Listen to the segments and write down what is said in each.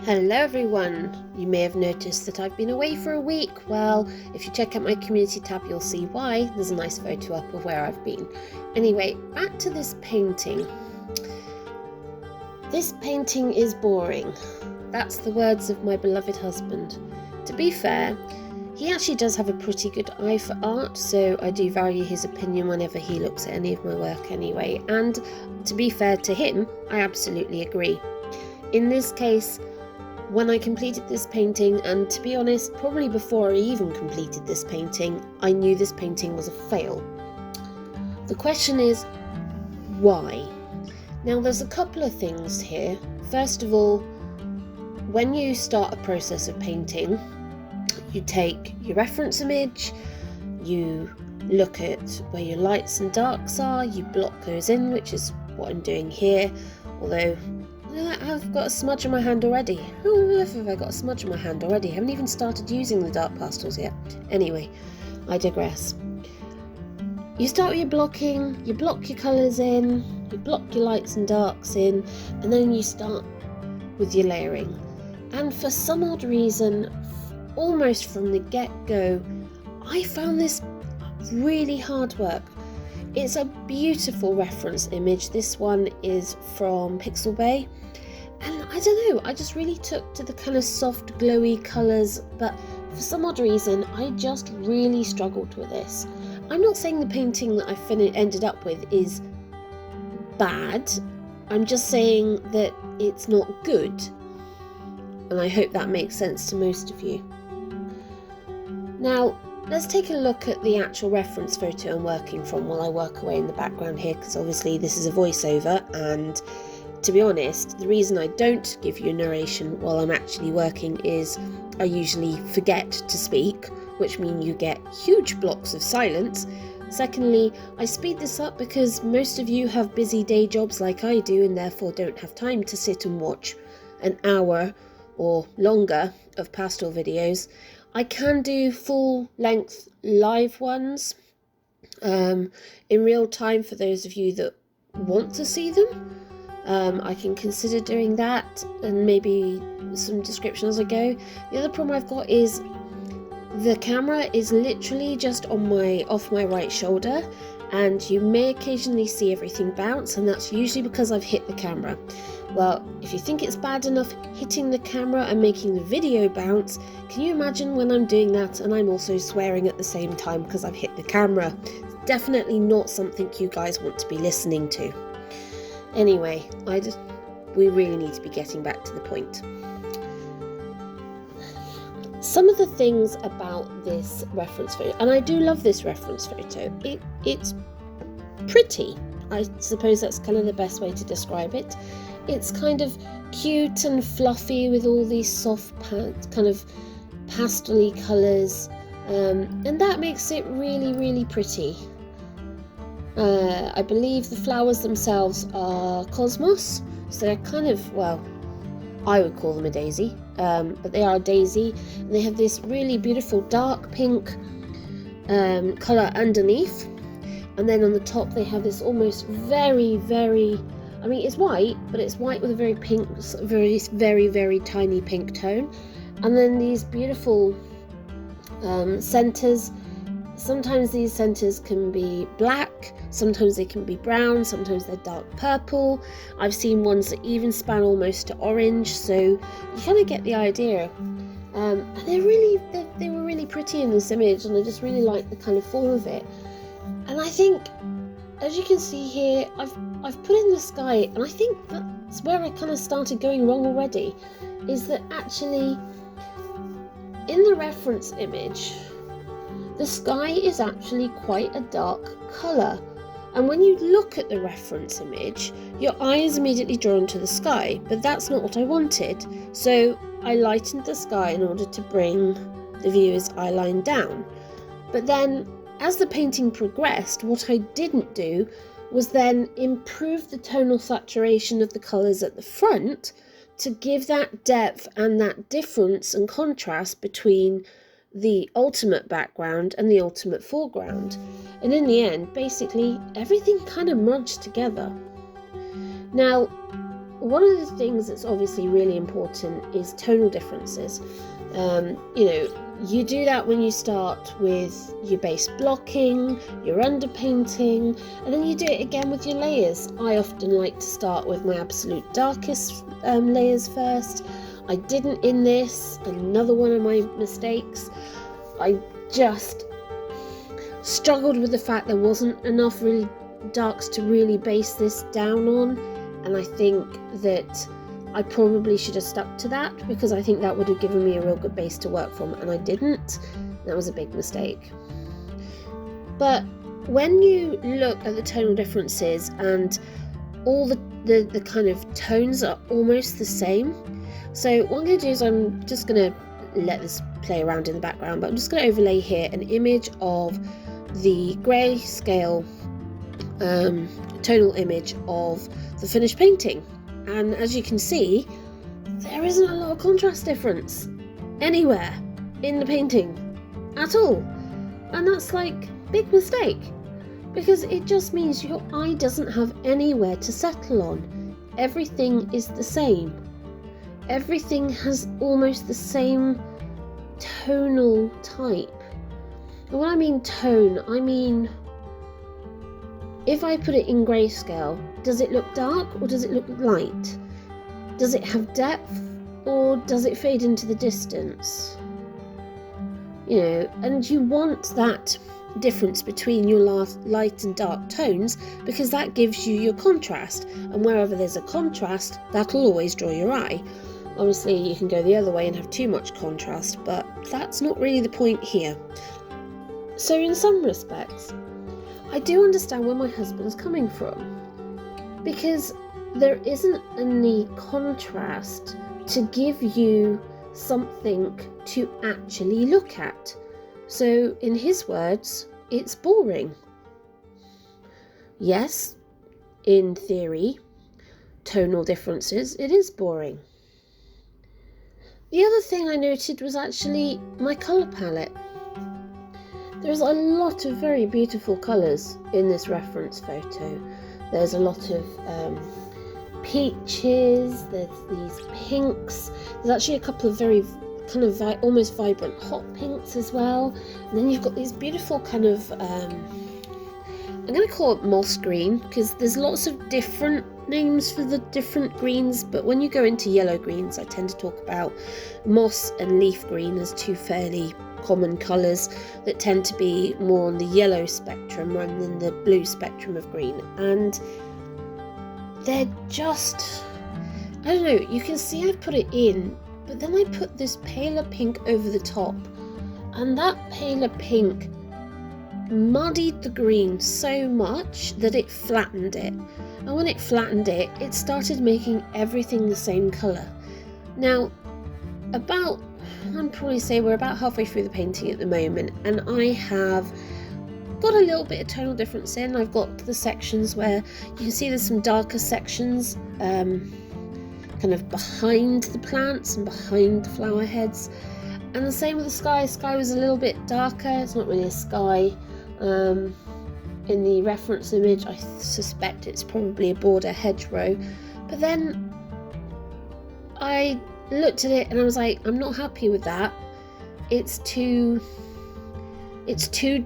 Hello everyone! You may have noticed that I've been away for a week. Well, if you check out my community tab you'll see why. There's a nice photo up of where I've been. Anyway, back to this painting. This painting is boring. That's the words of my beloved husband. To be fair, he actually does have a pretty good eye for art, so I do value his opinion whenever he looks at any of my work anyway. And to be fair to him, I absolutely agree. In this case, when I completed this painting, and to be honest, probably before I even completed this painting, I knew this painting was a fail. The question is, why? Now there's a couple of things here. First of all, when you start a process of painting, you take your reference image, you look at where your lights and darks are, you block those in, which is what I'm doing here, although I've got a smudge on my hand already. How on earth have I got a smudge on my hand already? I haven't even started using the dark pastels yet. Anyway, I digress. You start with your blocking, you block your colours in, you block your lights and darks in, and then you start with your layering. And for some odd reason, almost from the get-go, I found this really hard work. It's a beautiful reference image. This one is from Pixel Bay, and I don't know, I just really took to the kind of soft glowy colours, but for some odd reason I just really struggled with this. I'm not saying the painting that I ended up with is bad, I'm just saying that it's not good, and I hope that makes sense to most of you. Now let's take a look at the actual reference photo I'm working from while I work away in the background here, because obviously this is a voiceover, and to be honest, the reason I don't give you a narration while I'm actually working is I usually forget to speak, which means you get huge blocks of silence. Secondly, I speed this up because most of you have busy day jobs like I do and therefore don't have time to sit and watch an hour or longer of Pastel videos. I can do full length live ones in real time for those of you that want to see them. I can consider doing that and maybe some description as I go. The other problem I've got is the camera is literally just off my right shoulder, and you may occasionally see everything bounce, and that's usually because I've hit the camera. Well, if you think it's bad enough hitting the camera and making the video bounce, can you imagine when I'm doing that and I'm also swearing at the same time because I've hit the camera? It's definitely not something you guys want to be listening to. Anyway, we really need to be getting back to the point. Some of the things about this reference photo, and I do love this reference photo, it's pretty. I suppose that's kind of the best way to describe it. It's kind of cute and fluffy with all these soft kind of pastel-y colours, and that makes it really, really pretty. I believe the flowers themselves are cosmos, so they're kind of, well, I would call them a daisy, but they are a daisy, and they have this really beautiful dark pink colour underneath, and then on the top they have this almost very, very, I mean it's white, but it's white with a very pink, very, very, very tiny pink tone, and then these beautiful centres. Sometimes these centres can be black, sometimes they can be brown, sometimes they're dark purple. I've seen ones that even span almost to orange, so you kind of get the idea. And they were really pretty in this image, and I just really like the kind of form of it. And I think, as you can see here, I've put in the sky, and I think that's where I kind of started going wrong already, is that actually in the reference image, the sky is actually quite a dark colour, and when you look at the reference image, your eye is immediately drawn to the sky, but that's not what I wanted, so I lightened the sky in order to bring the viewer's eye line down. But then, as the painting progressed, what I didn't do was then improve the tonal saturation of the colours at the front to give that depth and that difference and contrast between the ultimate background and the ultimate foreground. And in the end, basically, everything kind of merged together. Now, one of the things that's obviously really important is tonal differences. You do that when you start with your base blocking, your underpainting, and then you do it again with your layers. I often like to start with my absolute darkest layers first. I didn't in this, another one of my mistakes. I just struggled with the fact there wasn't enough really darks to really base this down on, and I think that I probably should have stuck to that, because I think that would have given me a real good base to work from, and I didn't. That was a big mistake. But when you look at the tonal differences and all the kind of tones are almost the same, so what I'm going to do is I'm just going to let this play around in the background, but I'm just going to overlay here an image of the grayscale tonal image of the finished painting. And as you can see, there isn't a lot of contrast difference anywhere in the painting at all. And that's like a big mistake, because it just means your eye doesn't have anywhere to settle on. Everything is the same. Everything has almost the same tonal type. And when I mean tone, I mean, if I put it in grayscale, does it look dark or does it look light? Does it have depth or does it fade into the distance? And you want that difference between your light and dark tones, because that gives you your contrast, and wherever there's a contrast, that'll always draw your eye. Obviously you can go the other way and have too much contrast, but that's not really the point here. So in some respects, I do understand where my husband's coming from, because there isn't any contrast to give you something to actually look at. So in his words, it's boring. Yes, in theory, tonal differences, it is boring. The other thing I noted was actually my colour palette. There's a lot of very beautiful colours in this reference photo. There's a lot of peaches, there's these pinks, there's actually a couple of very kind of almost vibrant hot pinks as well, and then you've got these beautiful kind of I'm going to call it moss green, because there's lots of different names for the different greens, but when you go into yellow greens, I tend to talk about moss and leaf green as two fairly common colours that tend to be more on the yellow spectrum rather than the blue spectrum of green. And they're just, I don't know, you can see I've put it in, but then I put this paler pink over the top, and that paler pink muddied the green so much that it flattened it, and when it flattened it, it started making everything the same colour. Now, I'd probably say we're about halfway through the painting at the moment, and I have got a little bit of tonal difference in. I've got the sections where you can see there's some darker sections kind of behind the plants and behind the flower heads, and the same with the sky. Sky was a little bit darker. It's not really a sky in the reference image. I suspect it's probably a border hedgerow, but then I looked at it and I was like, I'm not happy with that. It's too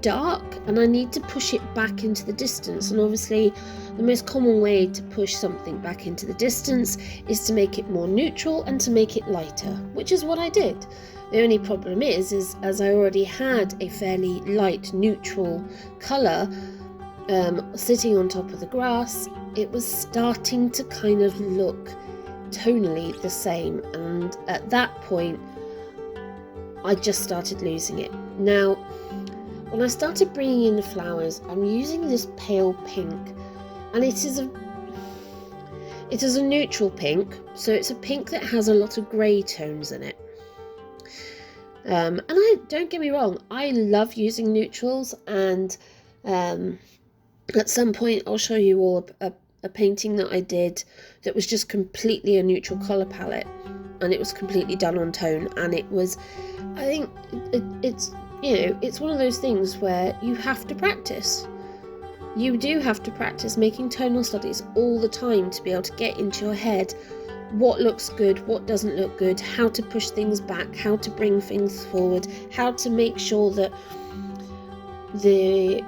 dark, and I need to push it back into the distance. And obviously the most common way to push something back into the distance is to make it more neutral and to make it lighter, which is what I did. The only problem is as I already had a fairly light neutral colour sitting on top of the grass, it was starting to kind of look tonally the same, and at that point I just started losing it. Now, when I started bringing in the flowers, I'm using this pale pink, and it is a neutral pink, so it's a pink that has a lot of grey tones in it. And don't get me wrong, I love using neutrals, and at some point I'll show you all a painting that I did that was just completely a neutral colour palette, and it was completely done on tone, and it was, I think it's one of those things where you have to practice. You do have to practice making tonal studies all the time to be able to get into your head what looks good, what doesn't look good, how to push things back, how to bring things forward, how to make sure that the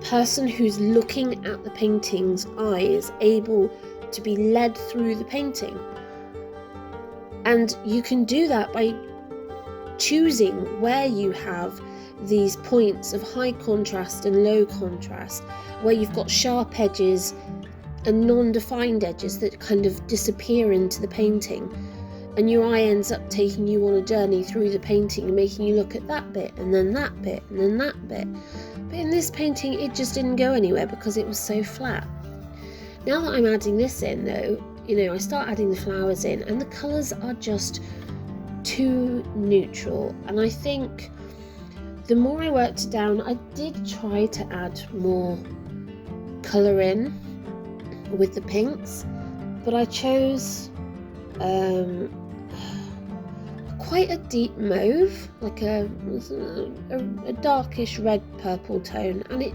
person who's looking at the painting's eye is able to be led through the painting. And you can do that by choosing where you have these points of high contrast and low contrast, where you've got sharp edges and non-defined edges that kind of disappear into the painting, and your eye ends up taking you on a journey through the painting and making you look at that bit and then that bit and then that bit. But in this painting it just didn't go anywhere because it was so flat. Now that I'm adding this in though, I start adding the flowers in and the colours are just too neutral, and I think the more I worked it down, I did try to add more colour in with the pinks, but I chose quite a deep mauve, like a darkish red purple tone, and it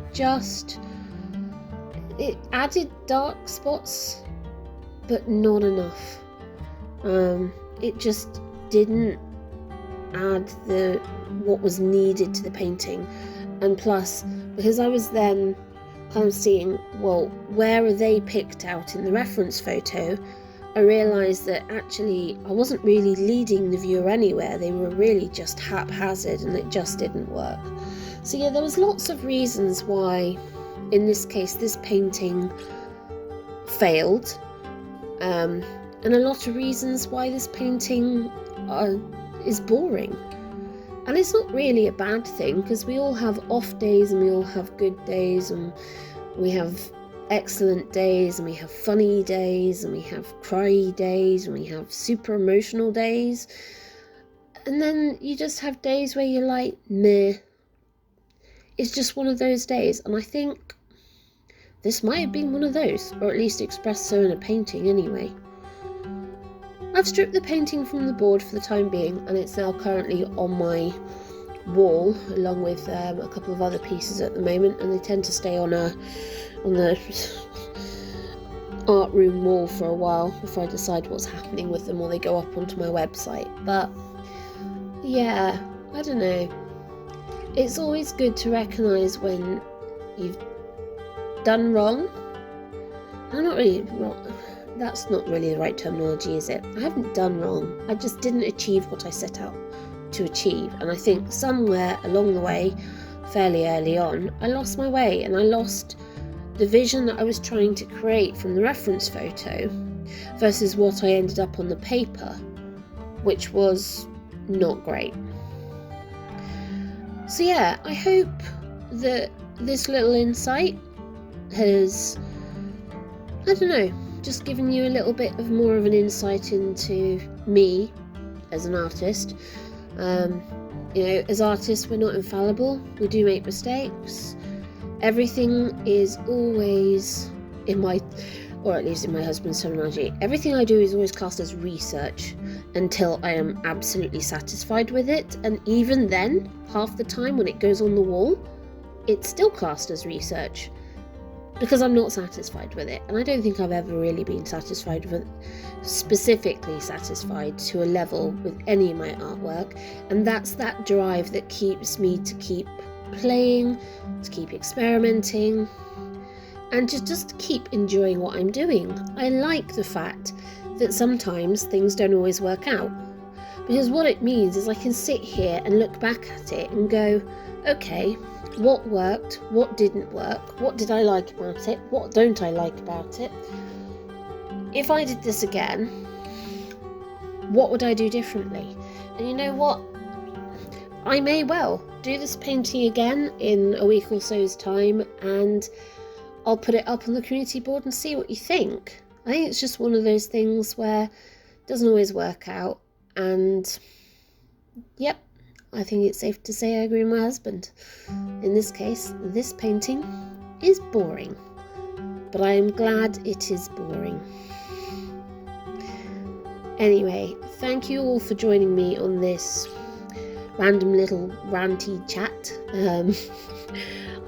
added dark spots but not enough. It just didn't add what was needed to the painting. And plus, because I was then kind of seeing, well, where are they picked out in the reference photo, I realised that actually I wasn't really leading the viewer anywhere. They were really just haphazard and it just didn't work. So yeah, there was lots of reasons why in this case this painting failed, and a lot of reasons why this painting is boring. And it's not really a bad thing, because we all have off days and we all have good days, and we have excellent days and we have funny days and we have cry days and we have super emotional days, and then you just have days where you're like, meh, it's just one of those days. And I think this might have been one of those, or at least expressed so in a painting anyway. I've stripped the painting from the board for the time being, and it's now currently on my wall along with a couple of other pieces at the moment, and they tend to stay on the art room wall for a while before I decide what's happening with them, or they go up onto my website. But yeah, I don't know, it's always good to recognise when you've done wrong. That's not really the right terminology, is it? I haven't done wrong, I just didn't achieve what I set out to achieve. And I think somewhere along the way, fairly early on, I lost my way, and I lost the vision that I was trying to create from the reference photo versus what I ended up on the paper, which was not great. So yeah, I hope that this little insight has, I don't know, just given you a little bit of more of an insight into me as an artist. As artists, we're not infallible. We do make mistakes. Everything is always, or at least in my husband's terminology, everything I do is always classed as research until I am absolutely satisfied with it. And even then, half the time when it goes on the wall, it's still classed as research, because I'm not satisfied with it. And I don't think I've ever really been specifically satisfied to a level with any of my artwork. And that's that drive that keeps me to keep playing, to keep experimenting, and to just keep enjoying what I'm doing. I like the fact that sometimes things don't always work out, because what it means is I can sit here and look back at it and go, okay, what worked, what didn't work, what did I like about it, what don't I like about it. If I did this again, what would I do differently? And you know what? I may well do this painting again in a week or so's time, and I'll put it up on the community board and see what you think. I think it's just one of those things where it doesn't always work out, and yep, I think it's safe to say I agree with my husband. In this case, this painting is boring, but I am glad it is boring. Anyway, thank you all for joining me on this random little ranty chat.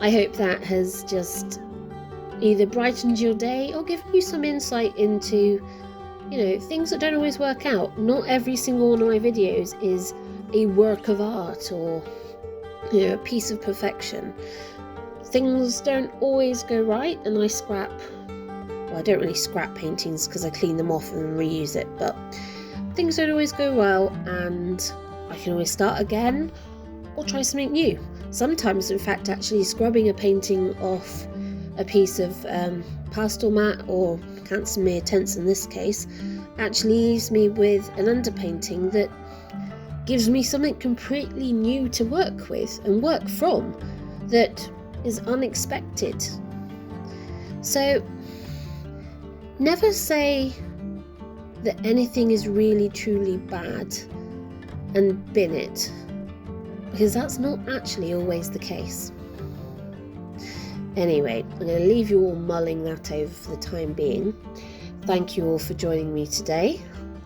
I hope that has just either brightened your day or given you some insight into, things that don't always work out. Not every single one of my videos is a work of art or, a piece of perfection. Things don't always go right, and I scrap. Well, I don't really scrap paintings because I clean them off and reuse it, but things don't always go well, and I can always start again or try something new. Sometimes, in fact, actually scrubbing a painting off a piece of pastel matte or Canson Tense in this case actually leaves me with an underpainting that gives me something completely new to work with and work from that is unexpected. So never say that anything is really truly bad and bin it, because that's not actually always the case. Anyway, I'm going to leave you all mulling that over for the time being. Thank you all for joining me today.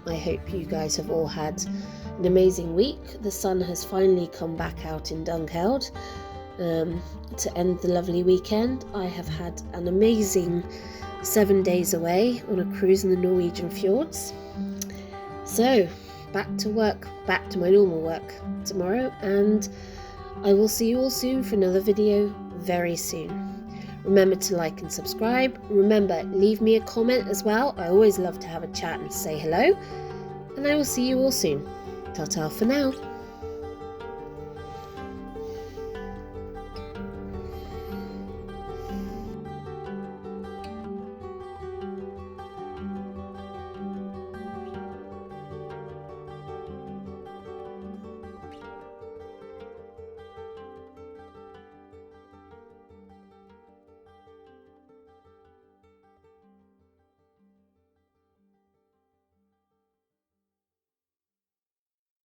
I hope you guys have all had an amazing week. The sun has finally come back out in Dunkeld to end the lovely weekend. I have had an amazing 7 days away on a cruise in the Norwegian fjords. So, back to work, back to my normal work tomorrow, and I will see you all soon for another video very soon. Remember to like and subscribe. Remember, leave me a comment as well. I always love to have a chat and say hello. And I will see you all soon. Ta-ta for now.